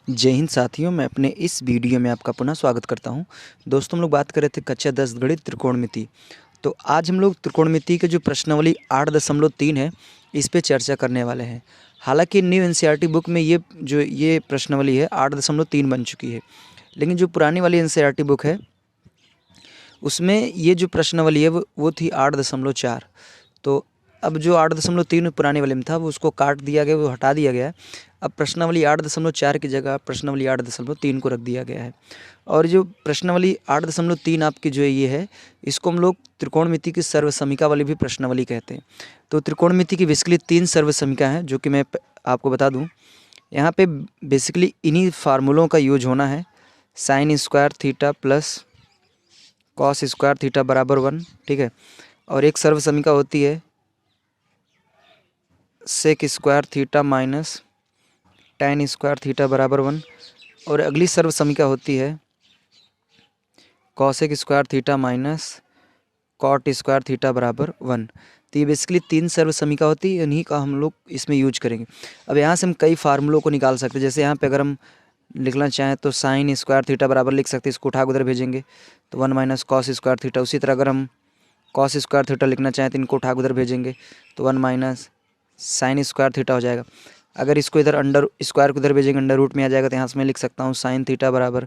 जय हिंद साथियों, मैं अपने इस वीडियो में आपका पुनः स्वागत करता हूं। दोस्तों, हम लोग बात कर रहे थे कक्षा 10 गणित त्रिकोणमिति। तो आज हम लोग त्रिकोणमिति के जो प्रश्नावली 8.3 है, इस पे चर्चा करने वाले हैं। हालांकि न्यू एनसीईआरटी बुक में ये प्रश्नावली है 8.3 बन चुकी है, लेकिन जो पुरानी वाली एनसीईआरटी बुक है उसमें ये जो प्रश्नावली है वो थी 8.4। तो अब जो 8.3 पुराने वाले में था वो उसको काट दिया गया, वो हटा दिया गया है। अब प्रश्नावली 8.4 की जगह प्रश्नावली 8.3 को रख दिया गया है। और जो प्रश्नावली 8.3 आपकी जो ये है, इसको हम लोग त्रिकोणमिति की सर्वसमीका वाली भी प्रश्नावली कहते हैं। तो त्रिकोणमिति की बेसिकली 3 सर्वसमीका हैं, जो कि मैं आपको बता दूं। यहाँ पे बेसिकली इन्हीं फार्मूलों का यूज होना है। Sine square theta plus cos square theta बराबर 1, ठीक है। और एक सर्वसमीका होती है sec square theta minus tan square theta बराबर 1। और अगली सर्वसमीका होती है cosec square theta minus cot square theta बराबर 1। तो ये बेसिकली 3 सर्वसमीका होती है, इन्हीं का हम लोग इसमें यूज करेंगे। अब यहाँ से हम कई फार्मूलों को निकाल सकते हैं। जैसे यहाँ पे अगर हम लिखना चाहें तो साइन स्क्वायर थीटा बराबर लिख सकते हैं, इसको उठा उधर भेजेंगे तो 1 माइनस कॉस स्क्वायर थीटा। उसी तरह अगर हम कॉस स्क्वायर थीटा लिखना चाहें तो इनको उठा उधर भेजेंगे तो 1 माइनस साइन स्क्वायर थीटा हो जाएगा। अगर इसको इधर अंडर स्क्वायर को इधर भेजेंगे अंडर रूट में आ जाएगा, तो यहाँ से मैं लिख सकता हूँ साइन थीटा बराबर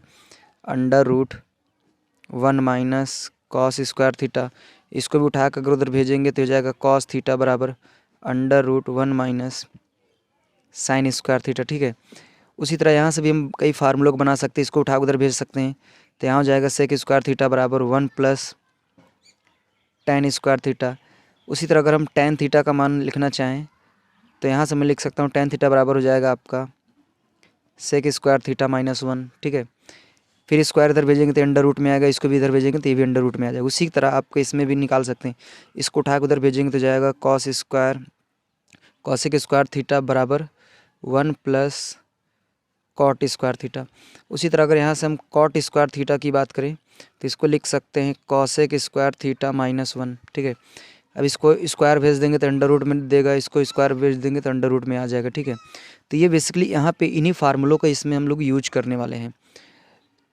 under root 1 minus cos square theta. इसको भी उठा कर अगर उधर भेजेंगे तो हो जाएगा कॉस थीटा बराबर under root 1 minus sine square theta, ठीक है। उसी तरह यहाँ से भी हम कई फार्मूलों को बना सकते हैं, इसको उठा उधर भेज सकते हैं तो यहाँ हो जाएगा सेक स्क्वायर थीटा बराबर 1 प्लस tan स्क्वायर थीटा। उसी तरह अगर हम tan थीटा का मान लिखना चाहें तो यहाँ से मैं लिख सकता हूँ tan थीटा बराबर हो जाएगा आपका सेक स्क्वायर थीटा माइनस 1, ठीक है। फिर स्क्वायर इधर भेजेंगे तो अंडर रूट में आएगा, इसको भी इधर भेजेंगे तो ये भी अंडर रूट में आ जाएगा। उसी तरह आपको इसमें भी निकाल सकते हैं, इसको उठा के उधर भेजेंगे तो जाएगा cos square cosec square theta बराबर 1 प्लस कॉट स्क्वायर थीटा। उसी तरह अगर यहाँ से हम कॉट स्क्वायर थीटा की बात करें तो इसको लिख सकते हैं कॉसेक स्क्वायर थीटा माइनस 1, ठीक है। अब इसको स्क्वायर भेज देंगे तो अंडर रूट में देगा, इसको स्क्वायर भेज देंगे तो अंडर रूट में आ जाएगा, ठीक है। तो ये बेसिकली यहाँ पे इन्हीं फार्मूलों का इसमें हम लोग यूज करने वाले हैं।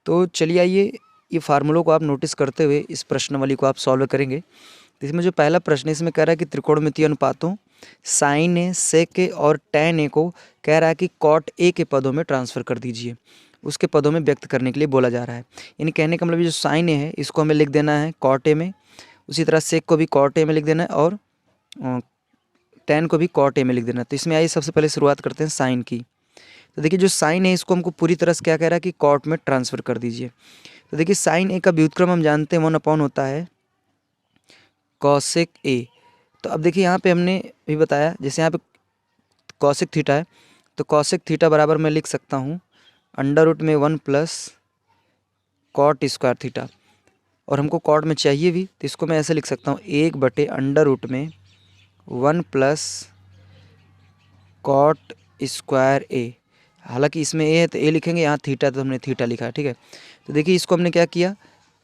तो चलिए आइए ये फार्मूलों को आप नोटिस करते हुए इस प्रश्नावली को आप सॉल्व करेंगे। तो इसमें जो पहला प्रश्न है इसमें कह रहा है कि त्रिकोणमितीय अनुपातों साइन ए सेक ए और टैन ए को कह रहा है कि कॉट ए के पदों में ट्रांसफ़र कर दीजिए, उसके पदों में व्यक्त करने के लिए बोला जा रहा है। यानी कहने का मतलब जो साइन ए है इसको हमें लिख देना है कॉट ए में, उसी तरह सेक को भी कॉट ए में लिख देना है और टैन को भी कॉट ए में लिख देना है। तो इसमें आइए सबसे पहले शुरुआत करते हैं साइन की। तो देखिए जो साइन है इसको हमको पूरी तरह से क्या कह रहा है कि कॉट में ट्रांसफ़र कर दीजिए। तो देखिए साइन ए का व्युत्क्रम हम जानते हैं 1 होता है कॉसेक ए। तो अब देखिए यहाँ पे हमने भी बताया, जैसे यहाँ पे कॉसेक थीटा है तो कॉसेक थीटा बराबर मैं लिख सकता हूँ अंडर रूट में 1 प्लस कॉट स्क्वायर थीटा। और हमको कॉट में चाहिए भी तो इसको मैं ऐसे लिख सकता हूँ 1 अंडर रूट में 1 प्लस कॉट स्क्वायर ए। हालांकि इसमें ए है तो ए लिखेंगे, यहाँ थीटा तो हमने थीटा लिखा है, ठीक है। तो देखिए इसको हमने क्या किया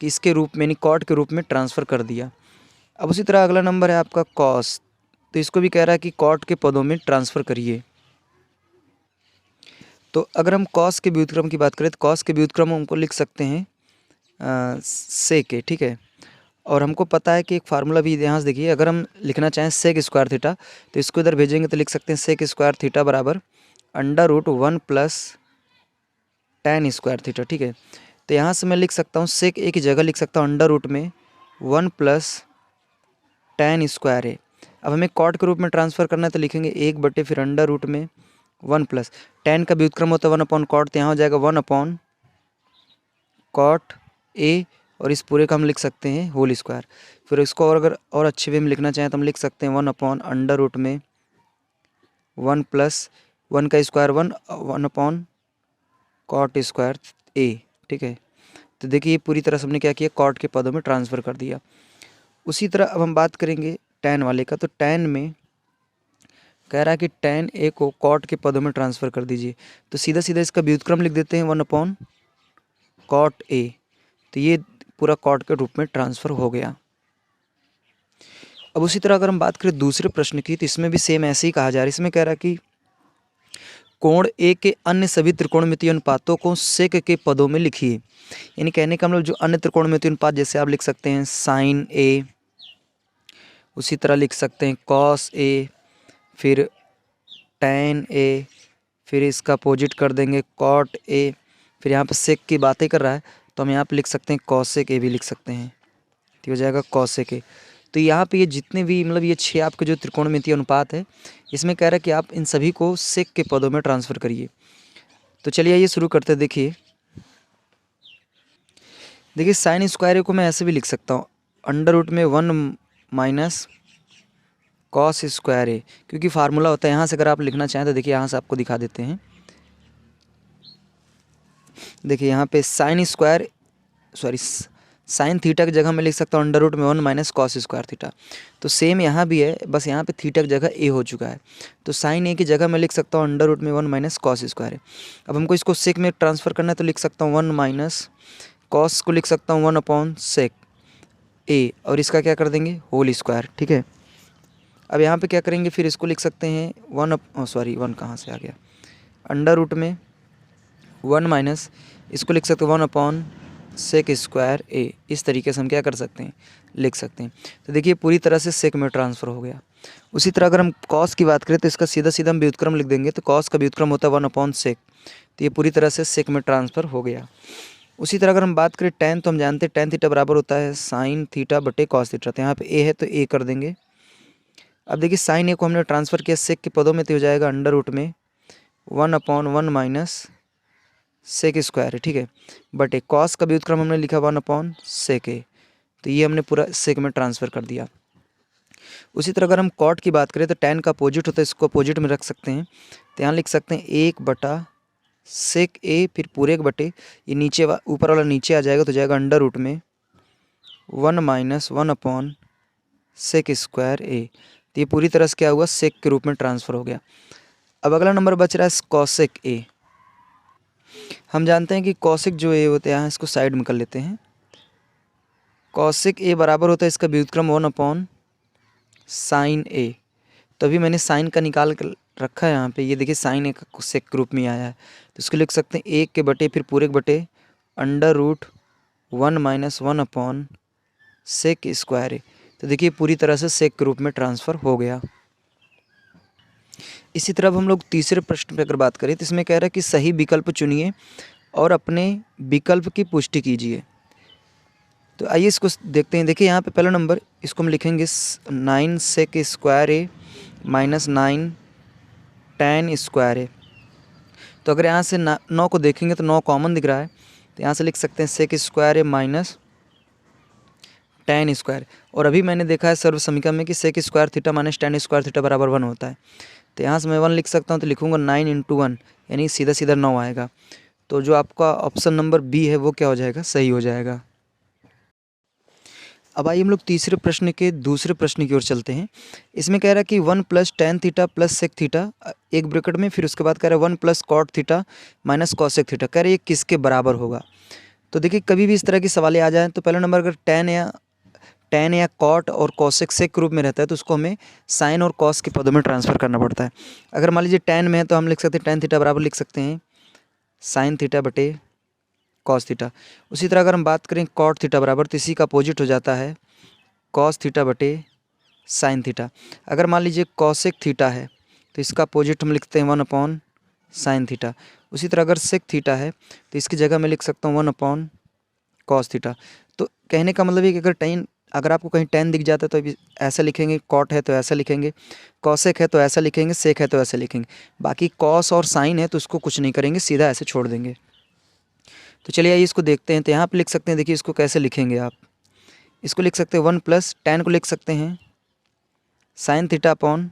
कि इसके रूप में यानी कॉट के रूप में ट्रांसफ़र कर दिया। अब उसी तरह अगला नंबर है आपका कॉस। तो इसको भी कह रहा है कि कॉट के पदों में ट्रांसफ़र करिए। तो अगर हम कॉस के व्युत्क्रम की बात करें तो कॉस के व्युत्क्रम हमको लिख सकते हैं सेक ए, ठीक है। और हमको पता है कि एक फार्मूला भी यहाँ से देखिए, अगर हम लिखना चाहें सेक स्क्वायर थीटा तो इसको इधर भेजेंगे तो लिख सकते हैं सेक स्क्वायर थीटा बराबर under root 1 plus tan square theta, ठीक है। तो यहाँ से मैं लिख सकता हूँ सेक ए की जगह लिख सकता हूँ अंडर रूट में 1 प्लस tan स्क्वायर ए। अब हमें कॉट के रूप में ट्रांसफ़र करना है तो लिखेंगे 1 फिर अंडर रूट में 1 प्लस tan का व्युत्क्रम होता है 1 अपॉन कॉट, तो यहाँ हो जाएगा 1 अपॉन कॉट ए और इस पूरे का हम लिख सकते हैं होल स्क्वायर। फिर इसको और अगर और अच्छे वे में लिखना चाहें तो हम लिख सकते हैं 1 अपॉन अंडर रूट में 1 प्लस 1 का स्क्वायर 1 अपॉन कॉट स्क्वायर ए, ठीक है। तो देखिए ये पूरी तरह से हमने क्या किया, कॉट के पदों में ट्रांसफ़र कर दिया। उसी तरह अब हम बात करेंगे टैन वाले का। तो टैन में कह रहा है कि टैन ए को कॉट के पदों में ट्रांसफ़र कर दीजिए। तो सीधा सीधा इसका व्युत्क्रम लिख देते हैं 1 अपॉन कॉट ए। तो ये पूरा कॉट के रूप में ट्रांसफ़र हो गया। अब उसी तरह अगर हम बात करें दूसरे प्रश्न की तो इसमें भी सेम ऐसे ही कहा जा रहा है। इसमें कह रहा है कि कोण ए के अन्य सभी त्रिकोणमितीय अनुपातों को सेक के पदों में लिखिए। यानी कहने का मतलब जो अन्य त्रिकोणमितीय अनुपात जैसे आप लिख सकते हैं साइन ए, उसी तरह लिख सकते हैं कॉस ए, फिर टैन ए, फिर इसका अपोजिट कर देंगे कॉट ए, फिर यहाँ पर सेक की बातें कर रहा है तो हम यहाँ पे लिख सकते हैं कॉसेक ए भी लिख सकते हैं, तो हो जाएगा कॉसेक ए। तो यहाँ पे ये जितने भी मतलब ये 6 आपके जो त्रिकोणमितीय अनुपात है इसमें कह रहा है कि आप इन सभी को सेक के पदों में ट्रांसफ़र करिए। तो चलिए ये शुरू करते हैं। देखिए साइन स्क्वायर ए को मैं ऐसे भी लिख सकता हूँ अंडर रूट में 1 माइनस कॉस स्क्वायर ए, क्योंकि फार्मूला होता है यहाँ से। अगर आप लिखना चाहें तो देखिए यहाँ से आपको दिखा देते हैं। देखिए यहाँ पे साइन थीटा की जगह मैं लिख सकता हूँ अंडर रूट में 1 माइनस कॉस स्क्वायर थीटा। तो सेम यहाँ भी है, बस यहाँ पे थीटा की जगह ए हो चुका है। तो साइन ए की जगह मैं लिख सकता हूँ अंडर रूट में 1 माइनस कॉस स्क्वायर है। अब हमको इसको सेक में ट्रांसफ़र करना है तो लिख सकता हूँ 1 माइनस कॉस को लिख सकता हूँ 1 अपॉन सेक ए, और इसका क्या कर देंगे होल स्क्वायर। ठीक है, अब यहाँ पे क्या करेंगे, फिर इसको लिख सकते हैं 1 कहाँ से आ गया, अंडर रूट में 1 माइनस इसको लिख सकते हैं 1 अपॉन सेक स्क्वायर ए। इस तरीके से हम क्या कर सकते हैं, लिख सकते हैं। तो देखिए पूरी तरह से सेक में ट्रांसफ़र हो गया। उसी तरह अगर हम कॉस की बात करें तो इसका सीधा सीधा हम व्युत्क्रम लिख देंगे, तो कॉस का व्युत्क्रम होता है 1 अपॉन सेक, तो ये पूरी तरह से सेक में ट्रांसफ़र हो गया। उसी तरह अगर हम बात करें टैन, तो हम जानते हैं टैन थीटा बराबर होता है साइन थीटा बटे कॉस थीटा। तो यहाँ पे ए है तो ए कर देंगे। अब देखिए साइन ए को हमने ट्रांसफ़र किया सेक के पदों में, तो हो जाएगा अंडर रूट में 1 अपॉन 1 माइनस सेक स्क्वायर है। ठीक है, बटे कॉस का व्युत्क्रम हमने लिखा 1 अपॉन सेक ए, तो ये हमने पूरा सेक में ट्रांसफ़र कर दिया। उसी तरह अगर हम कॉट की बात करें तो टैन का अपोजिट होता है, इसको अपोजिट में रख सकते हैं। तो यहाँ लिख सकते हैं 1 बटा सेक ए, फिर पूरे एक बटे ये नीचे ऊपर वाला नीचे आ जाएगा तो जाएगा अंडर रूट में 1 minus 1 upon sec square A. तो ये पूरी तरह से क्या हुआ, सेक के रूप में ट्रांसफ़र हो गया। अब अगला नंबर बच रहा है कॉसेक ए। हम जानते हैं कि कॉसेक जो ए होते हैं, इसको साइड में कर लेते हैं। कॉसेक ए बराबर होता है इसका व्युत्क्रम 1 अपॉन साइन ए। तो अभी मैंने साइन का निकाल कर रखा है यहाँ पे, ये देखिए साइन ए का सेक के रूप में आया है, तो इसको लिख सकते हैं 1 के बटे फिर पूरे के बटे under root 1 minus 1 upon sec square A. तो देखिए पूरी तरह से सेक के रूप में ट्रांसफ़र हो गया। इसी तरह अब हम लोग तीसरे प्रश्न पर अगर बात करें तो इसमें कह रहा है कि सही विकल्प चुनिए और अपने विकल्प की पुष्टि कीजिए। तो आइए इसको देखते हैं। देखिए यहाँ पे पहला नंबर इसको हम लिखेंगे 9 सेक square A minus 9 tan square A. तो अगर यहाँ से 9 को देखेंगे तो 9 कॉमन दिख रहा है, तो यहाँ से लिख सकते हैं sec square A minus tan square. और अभी मैंने देखा है सर्व समीकरण में कि sec square theta minus tan square theta बराबर 1 होता है। तो यहाँ से मैं 1 लिख सकता हूँ, तो लिखूँगा 9 इंटू 1 यानी सीधा सीधा 9 आएगा। तो जो आपका ऑप्शन नंबर बी है वो क्या हो जाएगा, सही हो जाएगा। अब आइए हम लोग तीसरे प्रश्न के दूसरे प्रश्न की ओर चलते हैं। इसमें कह रहा है कि 1 plus tan theta plus sec theta एक ब्रैकेट में, फिर उसके बाद कह रहा है 1 plus cot theta minus cosec theta, कह रहा है ये किसके बराबर होगा। तो देखिए कभी भी इस तरह की सवाल आ जाए तो पहला नंबर अगर टैन या कॉट और कॉसेक सेक के रूप में रहता है तो उसको हमें साइन और कॉस के पदों में ट्रांसफ़र करना पड़ता है। अगर मान लीजिए टैन में है तो हम लिख सकते हैं टैन थीटा बराबर लिख सकते हैं साइन थीटा बटे कॉस थीटा। उसी तरह अगर हम बात करें कॉट थीटा बराबर, तो इसी का अपोजिट हो जाता है कॉस थीटा बटे साइन थीटा। अगर मान लीजिए कॉसेक थीटा है तो इसका अपोजिट हम लिखते हैं 1 अपॉन साइन थीटा। उसी तरह अगर सेक थीटा है तो इसकी जगह मैं लिख सकता हूँ 1 अपॉन कॉस थीटा। तो कहने का मतलब है कि अगर आपको कहीं टैन दिख जाता है तो अभी ऐसा लिखेंगे, कॉट है तो ऐसा लिखेंगे, कॉसेक है तो ऐसा लिखेंगे, सेक है तो ऐसा लिखेंगे। बाकी कॉस और साइन है तो उसको कुछ नहीं करेंगे, सीधा ऐसे छोड़ देंगे। तो चलिए आइए इसको देखते हैं। तो यहाँ पे लिख सकते हैं, देखिए इसको कैसे लिखेंगे आप, इसको लिख सकते हैं 1 प्लस टैन को लिख सकते हैं sine theta upon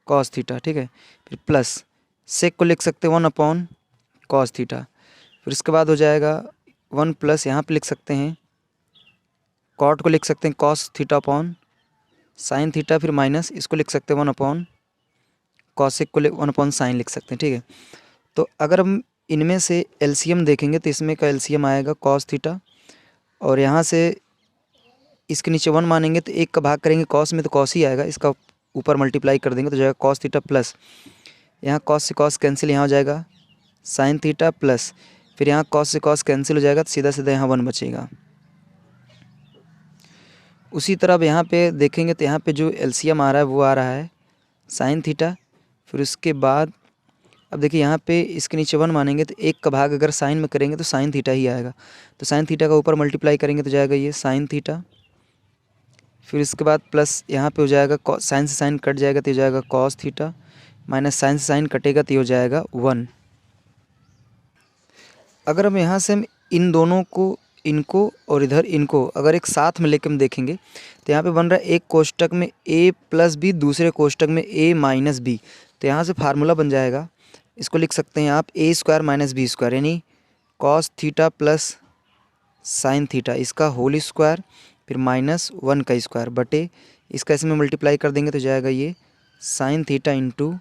cos theta. ठीक है, फिर प्लस सेक को लिख सकते हैं 1 अपॉन कॉस थीटा। फिर इसके बाद हो जाएगा 1 प्लस यहाँ पे लिख सकते हैं कॉट को लिख सकते हैं cos theta upon sine theta, फिर माइनस इसको लिख सकते हैं 1 अपॉन कॉसेक को 1 अपॉन साइन लिख सकते हैं। ठीक है, तो अगर हम इनमें से एलसीएम देखेंगे तो इसमें का एलसीएम आएगा कॉस थीटा, और यहाँ से इसके नीचे 1 मानेंगे तो 1 का भाग करेंगे कॉस में तो कॉस ही आएगा, इसका ऊपर मल्टीप्लाई कर देंगे तो जाएगा कॉस थीटा प्लस यहाँ कॉस से कॉस कैंसिल, यहाँ हो जाएगा साइन थीटा प्लस, फिर यहाँ कॉस से कॉस कैंसिल हो जाएगा तो सीधा सीधा यहाँ 1 बचेगा। उसी तरह अब यहाँ पे देखेंगे तो यहाँ पे जो एलसीएम आ रहा है वो आ रहा है साइन थीटा। फिर उसके बाद अब देखिए यहाँ पे इसके नीचे 1 मानेंगे तो 1 का भाग अगर साइन में करेंगे तो साइन थीटा ही आएगा, तो साइन थीटा का ऊपर मल्टीप्लाई करेंगे तो जाएगा ये साइन थीटा। फिर इसके बाद प्लस यहाँ पे हो जाएगा साइन से साइन कट जाएगा तो हो जाएगा कॉस थीटा, माइनस साइन से साइन कटेगा तो हो जाएगा 1। अगर हम यहाँ से हम इन दोनों को, इनको और इधर इनको अगर एक साथ में लेकर हम देखेंगे तो यहाँ पे बन रहा है एक कोष्टक में a प्लस बी, दूसरे कोष्टक में a माइनस बी। तो यहाँ से फार्मूला बन जाएगा, इसको लिख सकते हैं आप a square minus B square, यानी cos theta plus sine theta इसका होल स्क्वायर, फिर माइनस 1 का स्क्वायर बटे इसका इसमें मल्टीप्लाई कर देंगे तो जाएगा ये sine theta into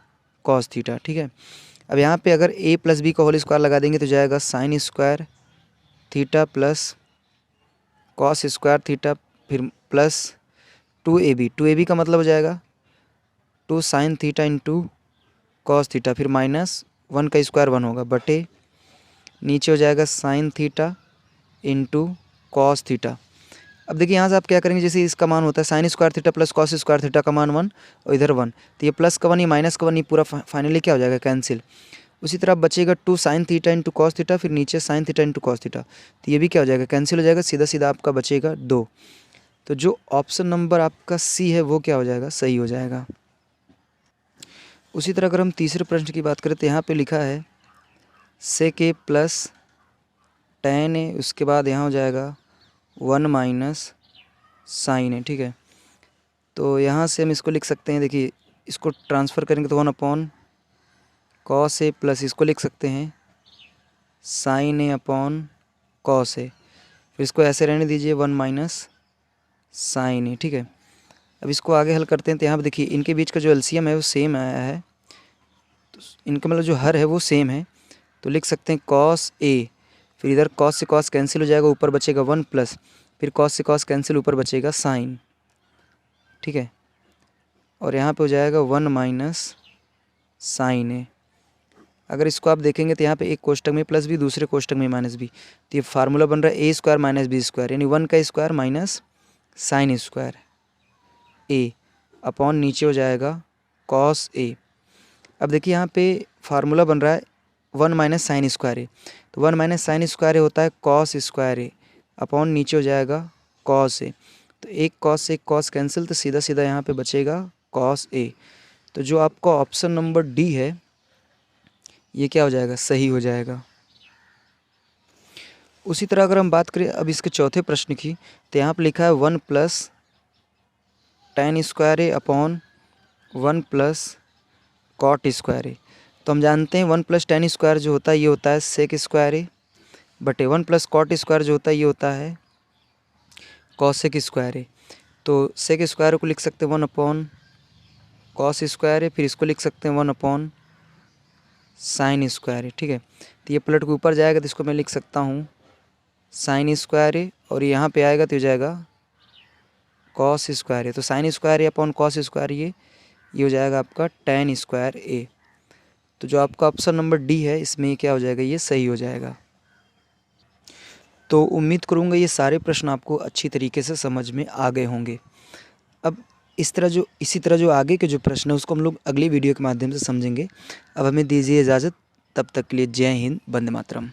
cos theta. ठीक है, अब यहाँ पे अगर a प्लस बी का होल स्क्वायर लगा देंगे तो जाएगा sign square theta plus cos square theta, फिर प्लस 2ab का मतलब हो जाएगा 2 sine theta into cos theta, फिर माइनस 1 का स्क्वायर 1 होगा बटे नीचे हो जाएगा sine theta into cos theta. अब देखिए यहाँ से आप क्या करेंगे, जैसे इसका मान होता है sine square theta plus cos square theta का मान 1 और इधर 1, तो ये प्लस का 1 ये माइनस का 1 ये पूरा फाइनली क्या हो जाएगा कैंसिल। उसी तरह बचेगा 2 sine theta into cos theta, फिर नीचे sine theta into cos theta, तो ये भी क्या हो जाएगा कैंसिल हो जाएगा, सीधा सीधा आपका बचेगा 2। तो जो ऑप्शन नंबर आपका सी है वो क्या हो जाएगा, सही हो जाएगा। उसी तरह अगर हम तीसरे प्रश्न की बात करें तो यहाँ पे लिखा है सेक ए प्लस टेन ए, उसके बाद यहाँ हो जाएगा 1 माइनस साइन ए। ठीक है, तो यहाँ से हम इसको लिख सकते हैं, देखिए इसको ट्रांसफ़र करेंगे तो 1 अपॉन कॉस ए प्लस इसको लिख सकते हैं sign A upon cos A, फिर इसको ऐसे रहने दीजिए 1 माइनस साइन ए। ठीक है, अब इसको आगे हल करते हैं तो यहाँ पर देखिए इनके बीच का जो एलसीएम है वो सेम आया है, तो इनका मतलब जो हर है वो सेम है, तो लिख सकते हैं कॉस ए, फिर इधर कॉस से कॉस कैंसिल हो जाएगा, ऊपर बचेगा 1 प्लस, फिर कॉस से कॉस कैंसिल, ऊपर बचेगा साइन। ठीक है, और यहाँ पे हो जाएगा 1 माइनस साइन ए। अगर इसको आप देखेंगे तो यहाँ पे एक कोष्टक में प्लस बी, दूसरे कोष्टक में माइनस बी, तो ये फार्मूला बन रहा है ए स्क्वायर माइनस बी स्क्वायर, यानी 1 का स्क्वायर माइनस साइन स्क्वायर ए अपॉन नीचे हो जाएगा कॉस ए। अब देखिए यहाँ पे फार्मूला बन रहा है 1 माइनस साइन स्क्वायर ए, तो 1 माइनस साइन स्क्वायर ए होता है कॉस स्क्वायर ए अपॉन नीचे हो जाएगा कॉस ए, तो एक कॉस से एक कॉस कैंसिल, तो सीधा सीधा यहाँ पे बचेगा कॉस ए। तो जो आपका ऑप्शन नंबर डी है ये क्या हो जाएगा, सही हो जाएगा। उसी तरह अगर हम बात करें अब इसके चौथे प्रश्न की, तो यहाँ पर लिखा है 1 plus ten square A upon 1 plus cot square A. तो हम जानते हैं 1 प्लस टेन स्क्वायर जो होता है ये होता है सेक स्क्वायर ए बटे 1 प्लस कॉट स्क्वायर जो होता है ये होता है कॉसेक स्क्वायर ए। तो सेक स्क्वायर को लिख सकते हैं 1 अपॉन कॉस स्क्वायर ए, फिर इसको लिख सकते हैं 1 अपॉन साइन स्क्वायर ए। ठीक है, तो ये पलट के ऊपर जाएगा तो इसको मैं लिख सकता हूँ साइन स्क्वायर ए, और यहाँ पे आएगा तो हो जाएगा कॉस स्क्वायर ए, तो साइन स्क्वायर ए अपॉन कॉस स्क्वायर ये हो जाएगा आपका टेन स्क्वायर ए। तो जो आपका ऑप्शन नंबर डी है इसमें क्या हो जाएगा, ये सही हो जाएगा। तो उम्मीद करूँगा ये सारे प्रश्न आपको अच्छी तरीके से समझ में आ गए होंगे। अब इसी तरह जो आगे के जो प्रश्न है उसको हम लोग अगली वीडियो के माध्यम से समझेंगे। अब हमें दीजिए इजाज़त, तब तक के लिए जय हिंद, वंदे मातरम।